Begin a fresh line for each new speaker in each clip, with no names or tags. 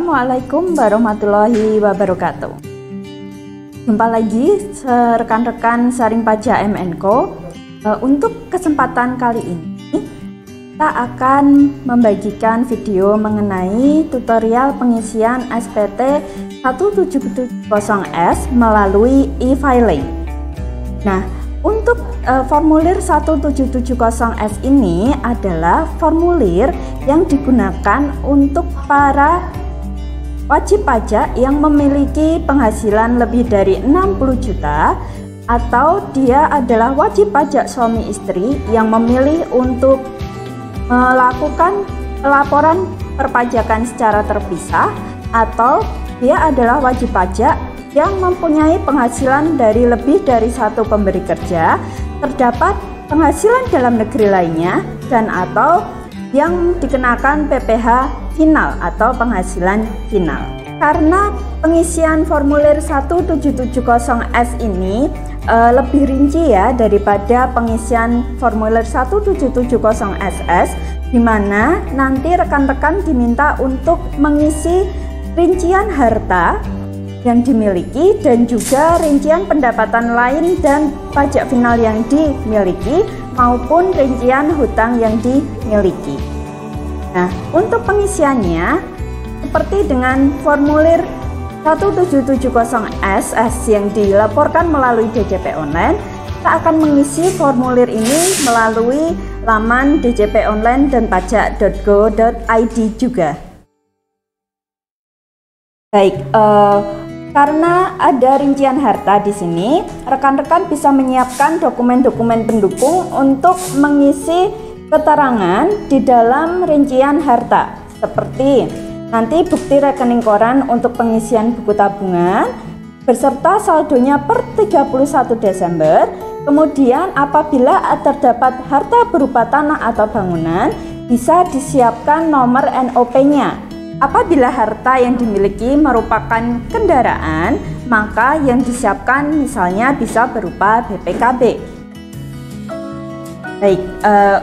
Assalamualaikum warahmatullahi wabarakatuh. Jumpa lagi rekan-rekan Sharing Pajak MNCo. Untuk kesempatan kali ini kita akan membagikan video mengenai tutorial pengisian SPT 1770S melalui e-filing. Nah, untuk formulir 1770S ini adalah formulir yang digunakan untuk para wajib pajak yang memiliki penghasilan lebih dari 60 juta atau dia adalah wajib pajak suami istri yang memilih untuk melakukan pelaporan perpajakan secara terpisah, atau dia adalah wajib pajak yang mempunyai penghasilan dari lebih dari satu pemberi kerja, terdapat penghasilan dalam negeri lainnya, dan atau yang dikenakan PPh final atau penghasilan final. Karena pengisian formulir 1770S ini lebih rinci ya daripada pengisian formulir 1770SS, di mana nanti rekan-rekan diminta untuk mengisi rincian harta yang dimiliki dan juga rincian pendapatan lain dan pajak final yang dimiliki maupun rincian hutang yang dimiliki. Nah, untuk pengisiannya seperti dengan formulir 1770SS yang dilaporkan melalui DJP online, kita akan mengisi formulir ini melalui laman DJP online dan pajak.go.id juga. Baik, karena ada rincian harta di sini, rekan-rekan bisa menyiapkan dokumen-dokumen pendukung untuk mengisi keterangan di dalam rincian harta, seperti nanti bukti rekening koran untuk pengisian buku tabungan beserta saldonya per 31 Desember. Kemudian apabila terdapat harta berupa tanah atau bangunan, bisa disiapkan nomor NOP-nya. Apabila harta yang dimiliki merupakan kendaraan, maka yang disiapkan misalnya bisa berupa BPKB. Baik,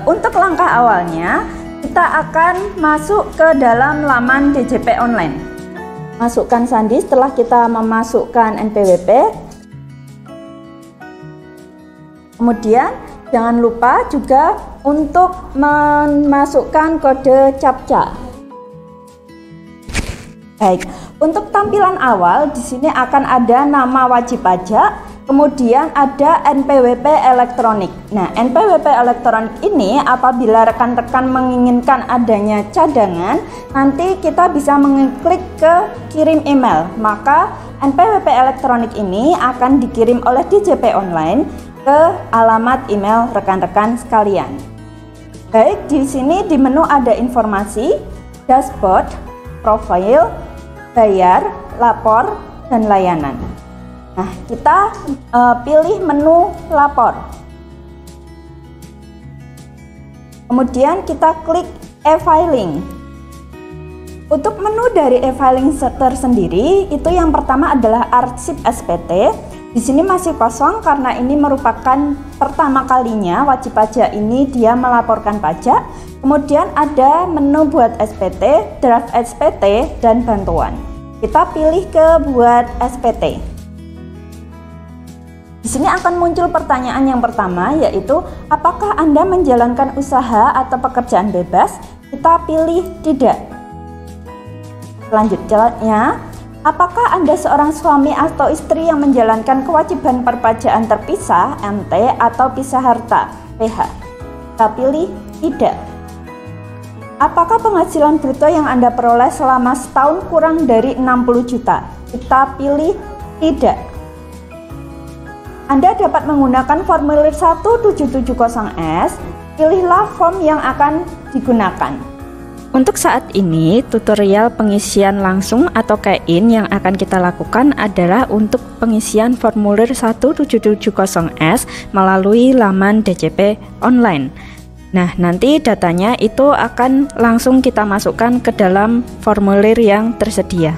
untuk langkah awalnya kita akan masuk ke dalam laman DJP online. Masukkan sandi setelah kita memasukkan NPWP. Kemudian jangan lupa juga untuk memasukkan kode CAPTCHA. Baik, untuk tampilan awal di sini akan ada nama wajib pajak, kemudian ada NPWP elektronik. Nah, NPWP elektronik ini apabila rekan-rekan menginginkan adanya cadangan, nanti kita bisa mengklik ke kirim email. Maka NPWP elektronik ini akan dikirim oleh DJP online ke alamat email rekan-rekan sekalian. Baik, di sini di menu ada informasi, dashboard, profil, bayar, lapor, dan layanan. Nah, kita pilih menu lapor. Kemudian kita klik e-filing. Untuk menu dari e-filing tersendiri, itu yang pertama adalah arsip SPT. Di sini masih kosong karena ini merupakan pertama kalinya wajib pajak ini dia melaporkan pajak. Kemudian ada menu buat SPT, draft SPT, dan bantuan. Kita pilih ke buat SPT. Di sini akan muncul pertanyaan yang pertama, yaitu apakah Anda menjalankan usaha atau pekerjaan bebas? Kita pilih tidak. Selanjutnya, apakah Anda seorang suami atau istri yang menjalankan kewajiban perpajakan terpisah (MT) atau pisah harta (PH)? Kita pilih tidak. Apakah penghasilan bruto yang Anda peroleh selama setahun kurang dari 60 juta? Kita pilih tidak. Anda dapat menggunakan formulir 1770S, pilihlah form yang akan digunakan. Untuk saat ini, tutorial pengisian langsung atau cash-in yang akan kita lakukan adalah untuk pengisian formulir 1770S melalui laman DJP online. Nah, nanti datanya itu akan langsung kita masukkan ke dalam formulir yang tersedia.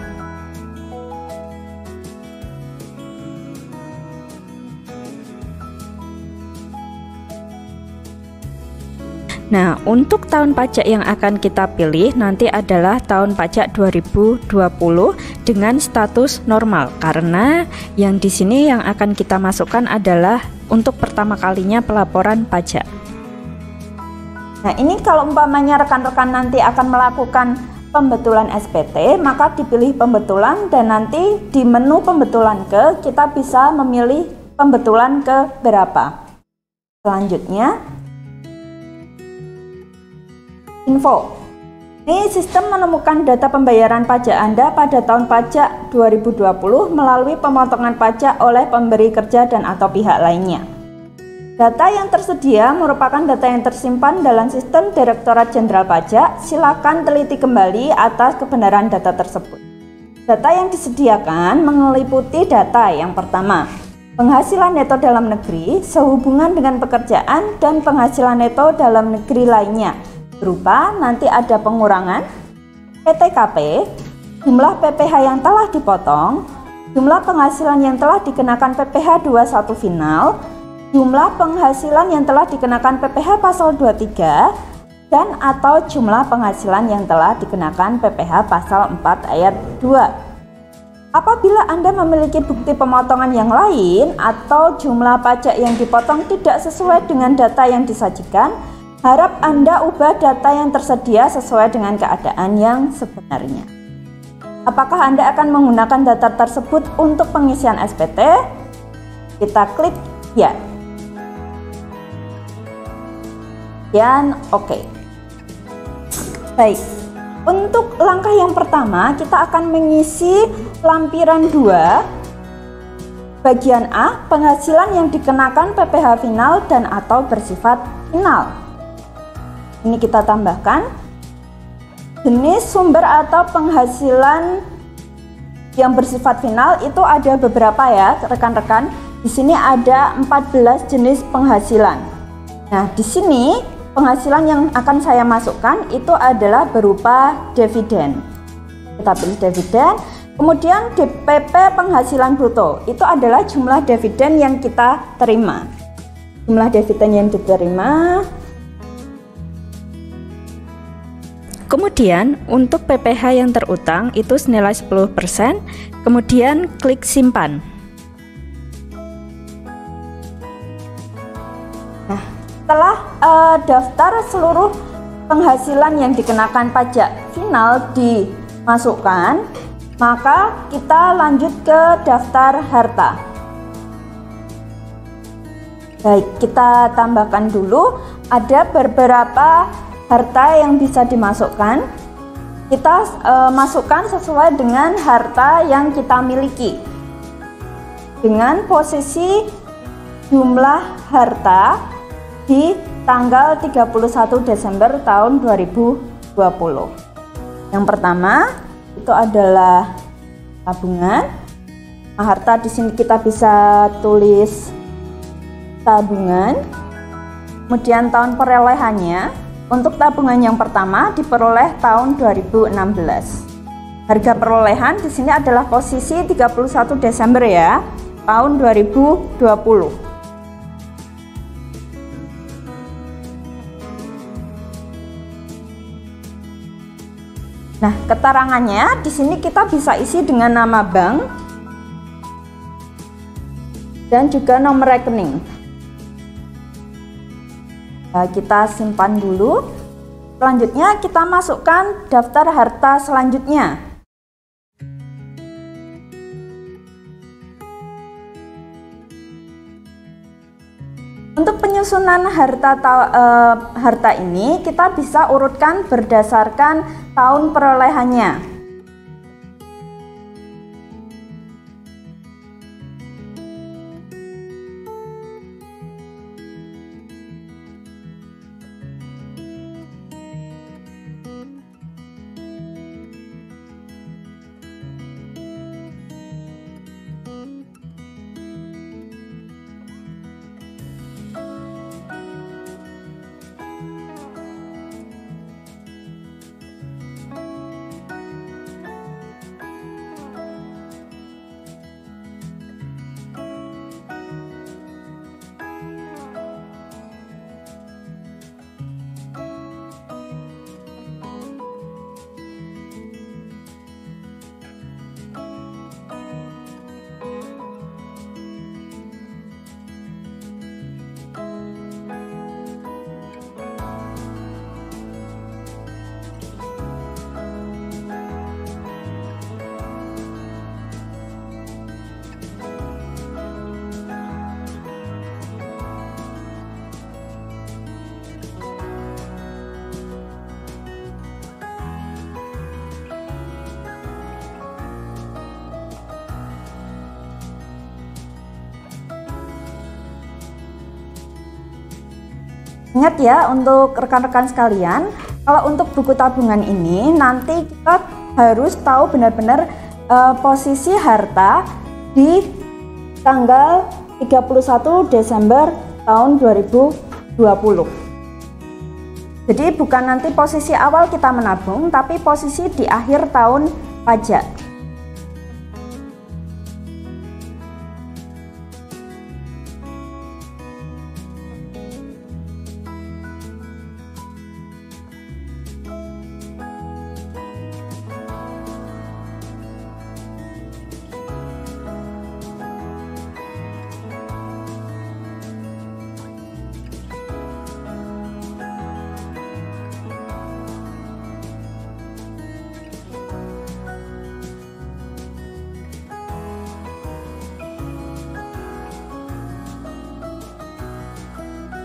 Nah, untuk tahun pajak yang akan kita pilih nanti adalah tahun pajak 2020 dengan status normal, karena yang di sini yang akan kita masukkan adalah untuk pertama kalinya pelaporan pajak. Nah, ini kalau umpamanya rekan-rekan nanti akan melakukan pembetulan SPT, maka dipilih pembetulan dan nanti di menu pembetulan ke kita bisa memilih pembetulan ke berapa. Selanjutnya, info. Ini sistem menemukan data pembayaran pajak Anda pada tahun pajak 2020 melalui pemotongan pajak oleh pemberi kerja dan atau pihak lainnya. Data yang tersedia merupakan data yang tersimpan dalam sistem Direktorat Jenderal Pajak. Silakan teliti kembali atas kebenaran data tersebut. Data yang disediakan meliputi data yang pertama, penghasilan neto dalam negeri sehubungan dengan pekerjaan dan penghasilan neto dalam negeri lainnya, berupa nanti ada pengurangan, PTKP, jumlah PPh yang telah dipotong, jumlah penghasilan yang telah dikenakan PPh 21 final, jumlah penghasilan yang telah dikenakan PPh pasal 23, dan atau jumlah penghasilan yang telah dikenakan PPh pasal 4 ayat 2. Apabila Anda memiliki bukti pemotongan yang lain atau jumlah pajak yang dipotong tidak sesuai dengan data yang disajikan, harap Anda ubah data yang tersedia sesuai dengan keadaan yang sebenarnya. Apakah Anda akan menggunakan data tersebut untuk pengisian SPT? Kita klik ya. Dan oke. Baik, untuk langkah yang pertama kita akan mengisi lampiran 2 bagian A, penghasilan yang dikenakan PPh final dan atau bersifat final. Ini kita tambahkan jenis sumber atau penghasilan yang bersifat final itu ada beberapa ya rekan-rekan. Di sini ada 14 jenis penghasilan. Nah, di sini penghasilan yang akan saya masukkan itu adalah berupa dividen. Kita pilih dividen, kemudian DPP penghasilan bruto itu adalah jumlah dividen yang kita terima. Jumlah dividen yang diterima. Kemudian untuk PPh yang terutang itu senilai 10%, kemudian klik simpan. Setelah daftar seluruh penghasilan yang dikenakan pajak final dimasukkan, maka kita lanjut ke daftar harta. Baik, kita tambahkan dulu ada beberapa harta yang bisa dimasukkan. Kita masukkan sesuai dengan harta yang kita miliki. Dengan posisi jumlah harta di tanggal 31 Desember tahun 2020. Yang pertama itu adalah tabungan. Harta di sini kita bisa tulis tabungan. Kemudian tahun perolehannya, untuk tabungan yang pertama diperoleh tahun 2016. Harga perolehan di sini adalah posisi 31 Desember ya, tahun 2020. Nah, keterangannya di sini kita bisa isi dengan nama bank dan juga nomor rekening. Nah, kita simpan dulu. Selanjutnya kita masukkan daftar harta selanjutnya. Untuk penyusunan harta ini kita bisa urutkan berdasarkan tahun perolehannya. Ingat ya untuk rekan-rekan sekalian, kalau untuk buku tabungan ini nanti kita harus tahu benar-benar posisi harta di tanggal 31 Desember tahun 2020. Jadi bukan nanti posisi awal kita menabung, tapi posisi di akhir tahun pajak.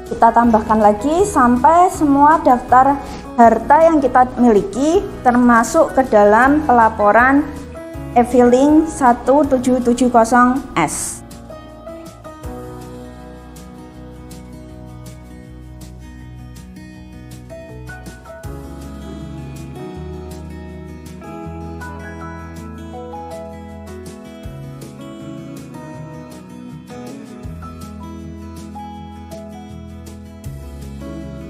Kita tambahkan lagi sampai semua daftar harta yang kita miliki termasuk ke dalam pelaporan e-filing 1770S.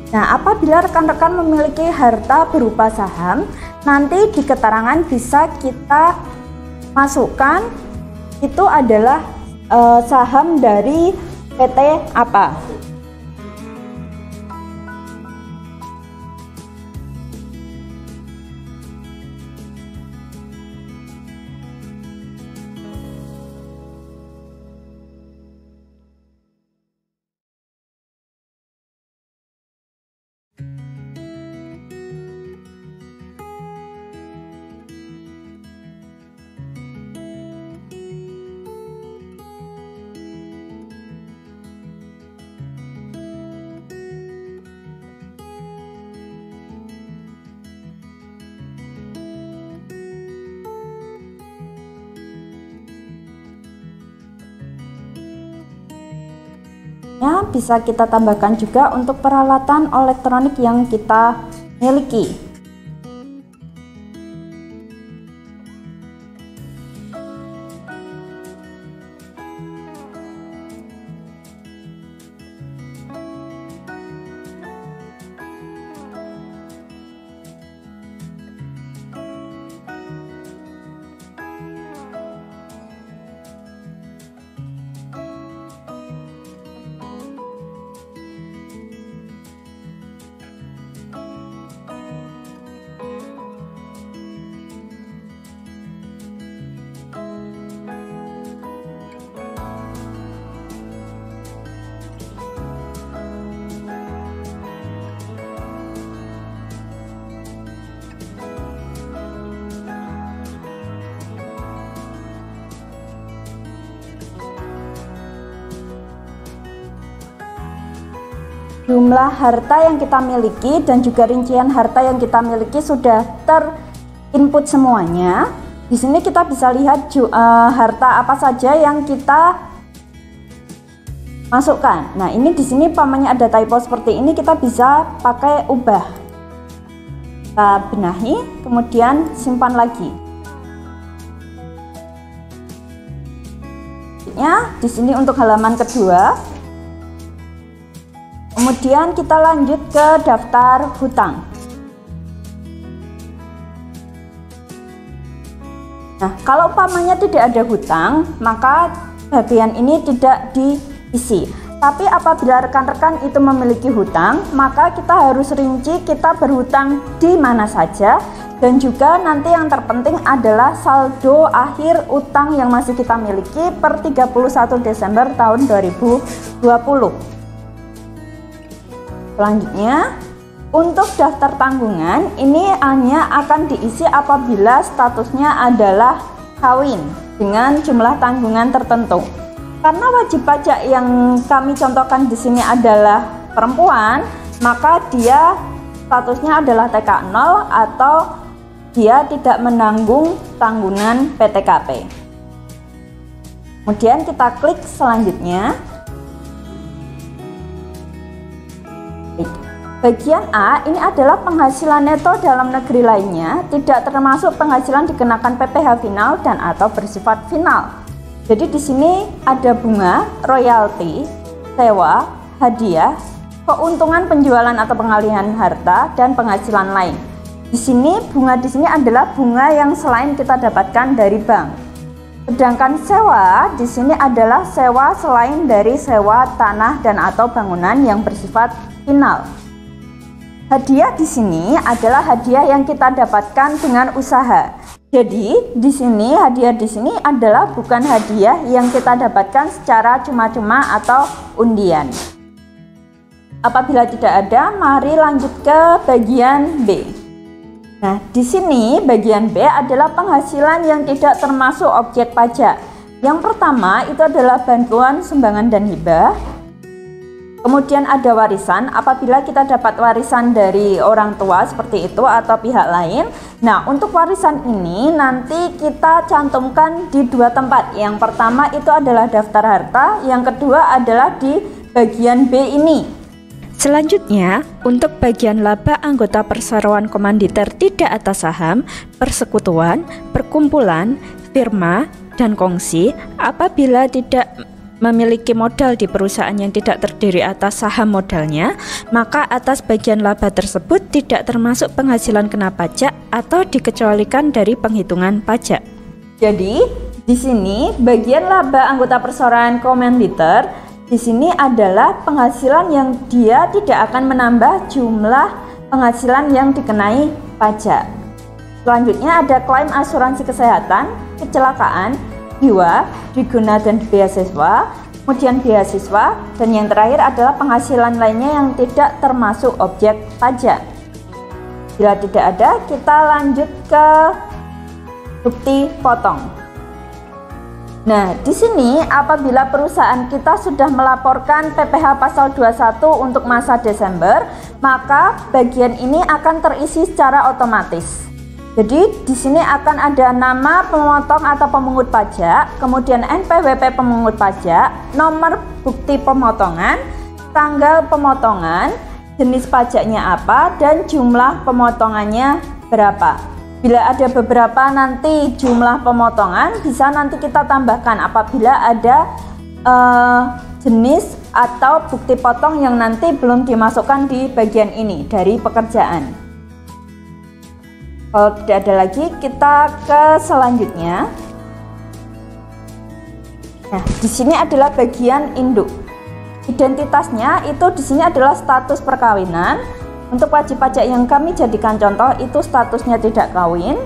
Nah, apabila rekan-rekan memiliki harta berupa saham, nanti di keterangan bisa kita masukkan itu adalah saham dari PT apa. Ya, bisa kita tambahkan juga untuk peralatan elektronik yang kita miliki. Jumlah harta yang kita miliki dan juga rincian harta yang kita miliki sudah terinput semuanya. Di sini kita bisa lihat harta apa saja yang kita masukkan. Nah, ini di sini pamannya ada typo seperti ini, kita bisa pakai ubah. Kita benahi, kemudian simpan lagi. Ya, di sini untuk halaman kedua. Kemudian kita lanjut ke daftar hutang. Nah, kalau umpamanya tidak ada hutang, maka bagian ini tidak diisi. Tapi apabila rekan-rekan itu memiliki hutang, maka kita harus rinci kita berhutang di mana saja. Dan juga nanti yang terpenting adalah saldo akhir utang yang masih kita miliki per 31 Desember tahun 2020. Selanjutnya, untuk daftar tanggungan ini hanya akan diisi apabila statusnya adalah kawin dengan jumlah tanggungan tertentu. Karena wajib pajak yang kami contohkan di sini adalah perempuan, maka dia statusnya adalah TK 0 atau dia tidak menanggung tanggungan PTKP. Kemudian kita klik selanjutnya. Bagian A ini adalah penghasilan neto dalam negeri lainnya, tidak termasuk penghasilan dikenakan PPh final dan atau bersifat final. Jadi di sini ada bunga, royalti, sewa, hadiah, keuntungan penjualan atau pengalihan harta, dan penghasilan lain. Di sini bunga di sini adalah bunga yang selain kita dapatkan dari bank. Sedangkan sewa di sini adalah sewa selain dari sewa tanah dan atau bangunan yang bersifat final. Hadiah di sini adalah hadiah yang kita dapatkan dengan usaha. Jadi di sini hadiah di sini adalah bukan hadiah yang kita dapatkan secara cuma-cuma atau undian. Apabila tidak ada, mari lanjut ke bagian B. Nah, di sini bagian B adalah penghasilan yang tidak termasuk objek pajak. Yang pertama itu adalah bantuan, sumbangan, dan hibah. Kemudian ada warisan, apabila kita dapat warisan dari orang tua seperti itu atau pihak lain. Nah, untuk warisan ini nanti kita cantumkan di dua tempat. Yang pertama itu adalah daftar harta, yang kedua adalah di bagian B ini.
Selanjutnya, untuk bagian laba anggota perseroan komanditer tidak atas saham, persekutuan, perkumpulan, firma, dan kongsi, apabila tidak memiliki modal di perusahaan yang tidak terdiri atas saham modalnya, maka atas bagian laba tersebut tidak termasuk penghasilan kena pajak atau dikecualikan dari penghitungan pajak.
Jadi, di sini bagian laba anggota perseroan komanditer di sini adalah penghasilan yang dia tidak akan menambah jumlah penghasilan yang dikenai pajak. Selanjutnya ada klaim asuransi kesehatan, kecelakaan, jiwa, diguna dan beasiswa, kemudian beasiswa, dan yang terakhir adalah penghasilan lainnya yang tidak termasuk objek pajak. Bila tidak ada, kita lanjut ke bukti potong. Nah, di sini apabila perusahaan kita sudah melaporkan PPh pasal 21 untuk masa Desember, maka bagian ini akan terisi secara otomatis. Jadi di sini akan ada nama pemotong atau pemungut pajak, kemudian NPWP pemungut pajak, nomor bukti pemotongan, tanggal pemotongan, jenis pajaknya apa, dan jumlah pemotongannya berapa. Bila ada beberapa nanti jumlah pemotongan bisa nanti kita tambahkan apabila ada jenis atau bukti potong yang nanti belum dimasukkan di bagian ini dari pekerjaan. Kalau tidak ada lagi, kita ke selanjutnya. Nah, di sini adalah bagian induk. Identitasnya itu di sini adalah status perkawinan. Untuk wajib pajak yang kami jadikan contoh itu statusnya tidak kawin.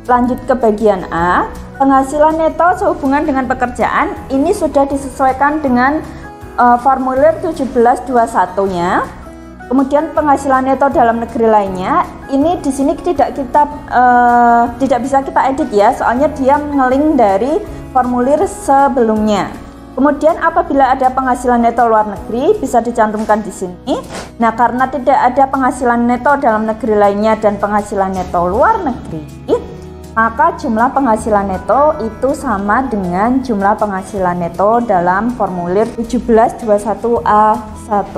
Lanjut ke bagian A, penghasilan neto sehubungan dengan pekerjaan ini sudah disesuaikan dengan formulir 1721-nya. Kemudian penghasilan neto dalam negeri lainnya ini di sini tidak bisa kita edit ya, soalnya dia ngeling dari formulir sebelumnya. Kemudian apabila ada penghasilan neto luar negeri bisa dicantumkan di sini. Nah, karena tidak ada penghasilan neto dalam negeri lainnya dan penghasilan neto luar negeri, maka jumlah penghasilan neto itu sama dengan jumlah penghasilan neto dalam formulir 1721A1.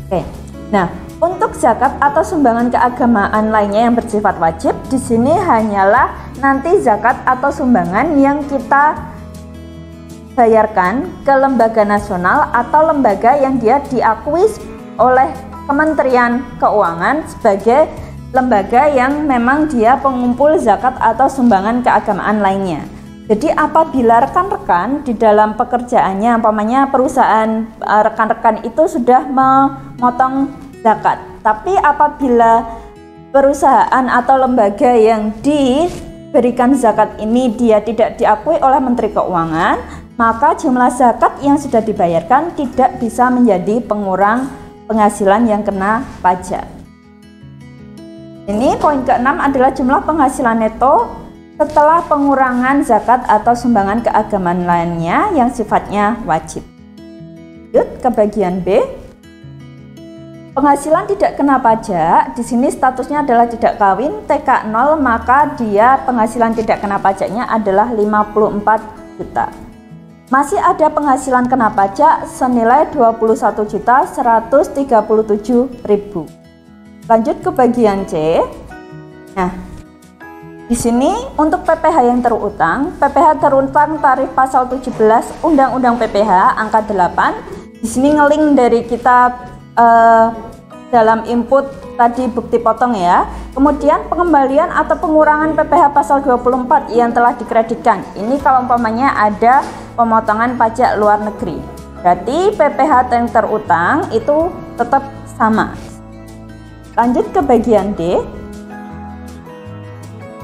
Oke. Nah, untuk zakat atau sumbangan keagamaan lainnya yang bersifat wajib, di sini hanyalah nanti zakat atau sumbangan yang kita bayarkan ke lembaga nasional atau lembaga yang dia diakui oleh Kementerian Keuangan sebagai lembaga yang memang dia pengumpul zakat atau sumbangan keagamaan lainnya. Jadi apabila rekan-rekan di dalam pekerjaannya, umpamanya perusahaan rekan-rekan itu sudah memotong zakat, tapi apabila perusahaan atau lembaga yang diberikan zakat ini dia tidak diakui oleh Menteri Keuangan, maka jumlah zakat yang sudah dibayarkan tidak bisa menjadi pengurang penghasilan yang kena pajak. Ini poin ke-6 adalah jumlah penghasilan neto setelah pengurangan zakat atau sumbangan keagamaan lainnya yang sifatnya wajib. Lanjut ke bagian B. Penghasilan tidak kena pajak, di sini statusnya adalah tidak kawin, TK 0, maka dia penghasilan tidak kena pajaknya adalah 54 juta. masih ada penghasilan kena pajak senilai 21.137.000. Lanjut ke bagian C. Nah, di sini untuk PPh yang terutang, PPh terutang tarif pasal 17 Undang-Undang PPh angka 8. Di sini ngelink dari kita dalam input tadi bukti potong ya. Kemudian pengembalian atau pengurangan PPh pasal 24 yang telah dikreditkan. Ini kalau umpamanya ada pemotongan pajak luar negeri. Berarti PPh yang terutang itu tetap sama. Lanjut ke bagian D.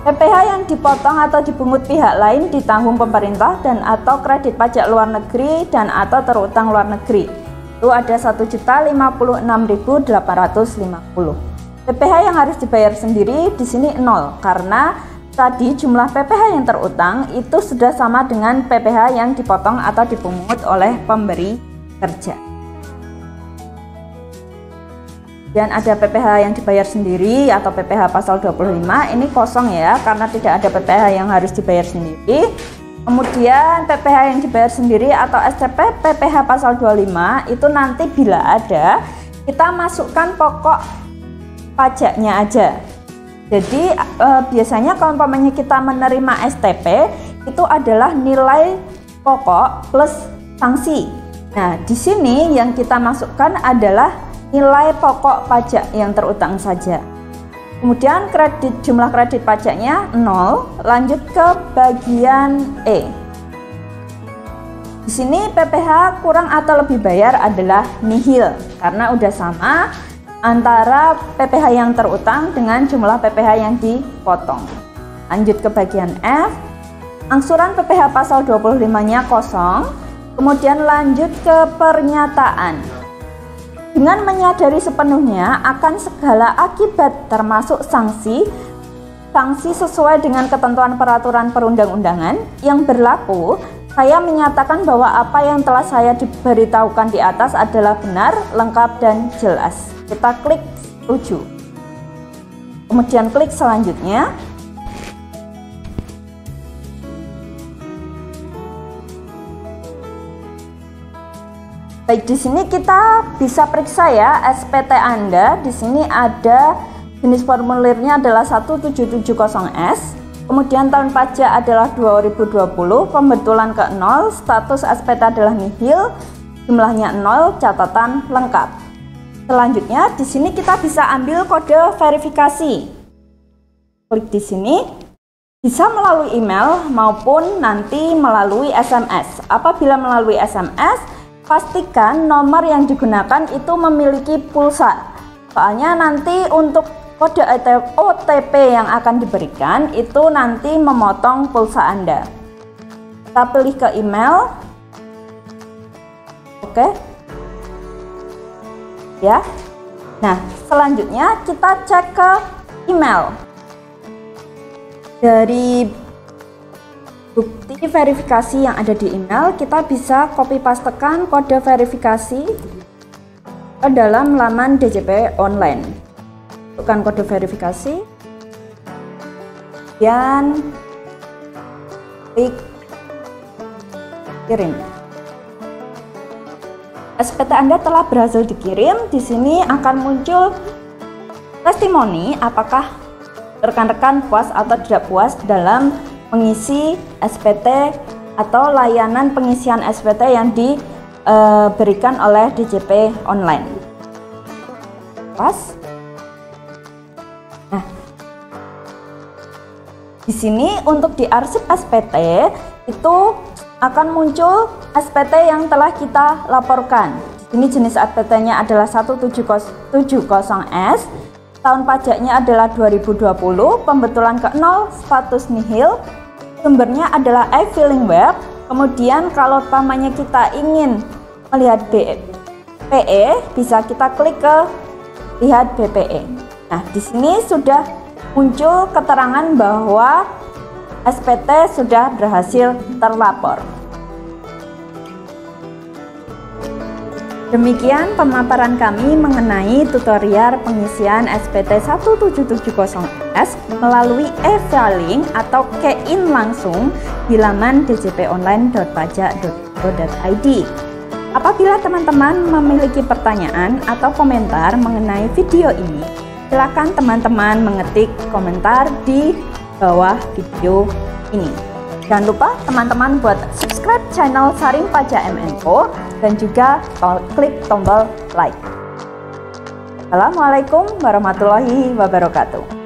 PPh yang dipotong atau dipungut pihak lain ditanggung pemerintah dan atau kredit pajak luar negeri dan atau terutang luar negeri. Itu ada 1.056.850. PPh yang harus dibayar sendiri di sini 0 karena tadi jumlah PPh yang terutang itu sudah sama dengan PPh yang dipotong atau dipungut oleh pemberi kerja. Dan ada PPh yang dibayar sendiri atau PPh pasal 25 ini kosong ya karena tidak ada PPh yang harus dibayar sendiri. Kemudian PPh yang dibayar sendiri atau STP PPh pasal 25 itu nanti bila ada kita masukkan pokok pajaknya aja. Jadi biasanya kalau umpamanya kita menerima STP itu adalah nilai pokok plus sanksi. Nah, di sini yang kita masukkan adalah nilai pokok pajak yang terutang saja. Kemudian jumlah kredit pajaknya 0. Lanjut ke bagian E. Di sini PPh kurang atau lebih bayar adalah nihil karena udah sama antara PPh yang terutang dengan jumlah PPh yang dipotong. Lanjut ke bagian F. Angsuran PPh pasal 25-nya kosong. Kemudian lanjut ke pernyataan. Dengan menyadari sepenuhnya akan segala akibat termasuk sanksi sesuai dengan ketentuan peraturan perundang-undangan yang berlaku, saya menyatakan bahwa apa yang telah saya diberitahukan di atas adalah benar, lengkap, dan jelas. Kita klik setuju. Kemudian klik selanjutnya. Baik, di sini kita bisa periksa ya SPT Anda. Di sini ada jenis formulirnya adalah 1770S. Kemudian tahun pajak adalah 2020, pembetulan ke 0, status SPT adalah nihil, jumlahnya 0, catatan lengkap. Selanjutnya di sini kita bisa ambil kode verifikasi. Klik di sini. Bisa melalui email maupun nanti melalui SMS. Apabila melalui SMS, pastikan nomor yang digunakan itu memiliki pulsa. Soalnya nanti untuk kode OTP yang akan diberikan itu nanti memotong pulsa Anda. Kita pilih ke email. Oke. Ya. Nah, selanjutnya kita cek ke email. Dari bukti verifikasi yang ada di email, kita bisa copy pastekan kode verifikasi ke dalam laman DJP online. Masukkan kode verifikasi dan klik kirim. SPT Anda telah berhasil dikirim. Di sini akan muncul testimoni apakah rekan-rekan puas atau tidak puas dalam mengisi SPT atau layanan pengisian SPT yang diberikan oleh DJP online. Pas. Nah, di sini untuk di arsip SPT itu akan muncul SPT yang telah kita laporkan. Ini jenis SPT-nya adalah 1770S. Tahun pajaknya adalah 2020, pembetulan ke 0, status nihil. Sumbernya adalah e-filing web. Kemudian kalau umpamanya kita ingin melihat BPE, bisa kita klik ke lihat BPE. Nah, di sini sudah muncul keterangan bahwa SPT sudah berhasil terlapor. Demikian pemaparan kami mengenai tutorial pengisian SPT 1770S melalui e-filing atau key-in langsung di laman djponline.pajak.id. www.saringpaja.co.id. Apabila teman-teman memiliki pertanyaan atau komentar mengenai video ini, silakan teman-teman mengetik komentar di bawah video ini. Jangan lupa teman-teman buat subscribe channel Saring Paja MNO dan juga klik tombol like. Assalamualaikum warahmatullahi wabarakatuh.